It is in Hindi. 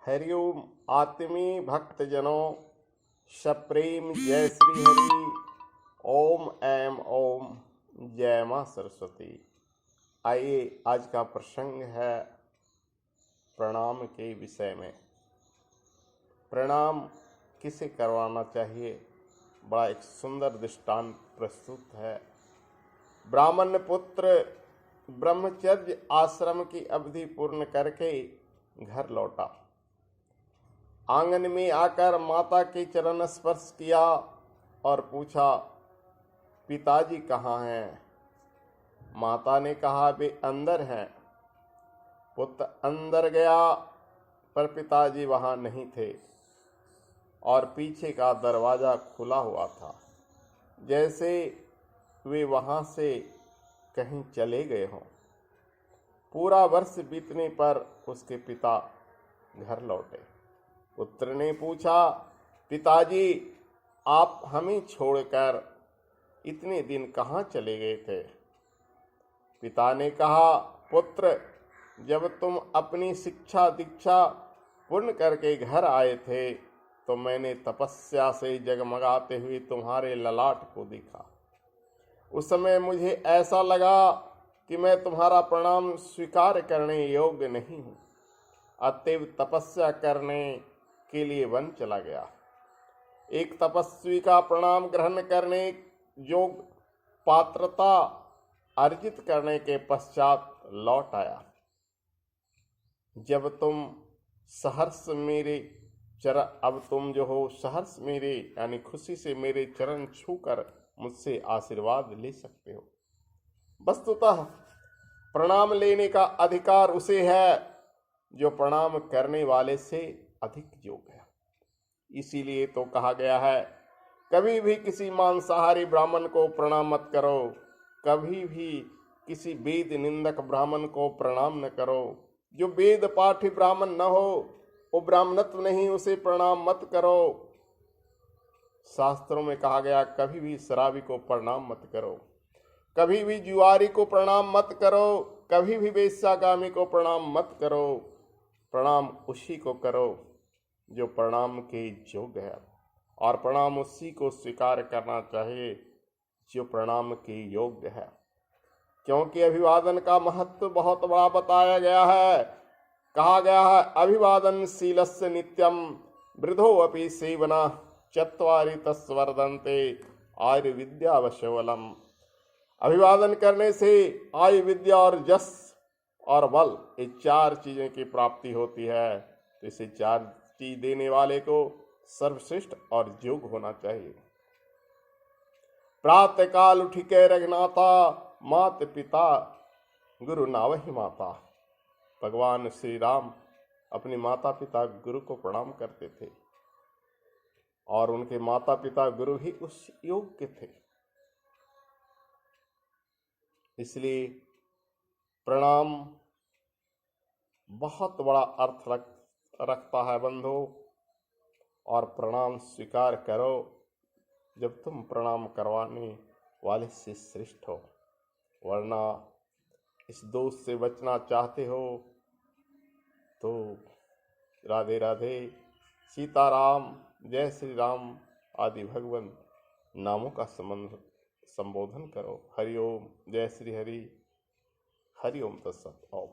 हरिओम आत्मी भक्तजनों सप्रेम जय श्री हरि। ओम ऐम ओम जय मां सरस्वती। आइए आज का प्रसंग है प्रणाम के विषय में। प्रणाम किसे करवाना चाहिए, बड़ा एक सुंदर दृष्टांत प्रस्तुत है। ब्राह्मण पुत्र ब्रह्मचर्य आश्रम की अवधि पूर्ण करके घर लौटा। आंगन में आकर माता के चरण स्पर्श किया और पूछा, पिताजी कहाँ हैं? माता ने कहा, वे अंदर हैं। पुत्र अंदर गया पर पिताजी वहां नहीं थे और पीछे का दरवाजा खुला हुआ था, जैसे वे वहां से कहीं चले गए हों। पूरा वर्ष बीतने पर उसके पिता घर लौटे। पुत्र ने पूछा, पिताजी आप हमें छोड़कर इतने दिन कहाँ चले गए थे? पिता ने कहा, पुत्र जब तुम अपनी शिक्षा दीक्षा पूर्ण करके घर आए थे तो मैंने तपस्या से जगमगाते हुए तुम्हारे ललाट को देखा। उस समय मुझे ऐसा लगा कि मैं तुम्हारा प्रणाम स्वीकार करने योग्य नहीं हूँ। अतएव तपस्या करने के लिए वन चला गया। एक तपस्वी का प्रणाम ग्रहण करने योग्य पात्रता अर्जित करने के पश्चात लौट आया। जब तुम सहर्ष मेरे अब तुम जो हो सहर्ष मेरे यानी खुशी से मेरे चरण छूकर मुझसे आशीर्वाद ले सकते हो। वस्तुतः प्रणाम लेने का अधिकार उसे है जो प्रणाम करने वाले से अधिक योग्य है। इसीलिए तो कहा गया है, कभी भी किसी मांसाहारी ब्राह्मण को प्रणाम मत करो, कभी भी किसी वेद निंदक ब्राह्मण को प्रणाम न करो। जो वेद पाठी ब्राह्मण न हो वो ब्राह्मणत्व नहीं, उसे प्रणाम मत करो। शास्त्रों में कहा गया, कभी भी शराबी को प्रणाम मत करो, कभी भी जुआरी को प्रणाम मत करो, कभी भी वेश्यागामी को प्रणाम मत करो। प्रणाम उसी को करो जो प्रणाम के योग्य है, और प्रणाम उसी को स्वीकार करना चाहिए जो प्रणाम के योग्य है। क्योंकि अभिवादन का महत्व बहुत बड़ा बताया गया है। कहा गया है, अभिवादन शीलस्य नित्यम वृद्धो अपि सेवना चत्वारि तस्वर्धन्ते आयुर्विद्यावशवलम। अभिवादन करने से आयु विद्या और यश और बल, ये चार चीजें की प्राप्ति होती है। तो इसे चार चीज देने वाले को सर्वश्रेष्ठ और योग्य होना चाहिए। प्रातः काल उठ के रघुनाथा, मात पिता गुरु नावहि माता। भगवान श्री राम अपने माता पिता गुरु को प्रणाम करते थे और उनके माता पिता गुरु ही उस योग के थे। इसलिए प्रणाम बहुत बड़ा अर्थ रखता है बंधु, और प्रणाम स्वीकार करो जब तुम प्रणाम करवाने वाले से श्रेष्ठ हो। वरना इस दोष से बचना चाहते हो तो राधे राधे, सीताराम, जय श्री राम आदि भगवान नामों का संबोधन करो। हरिओम, जय श्री हरि, हरिओम तत्सत। ओम।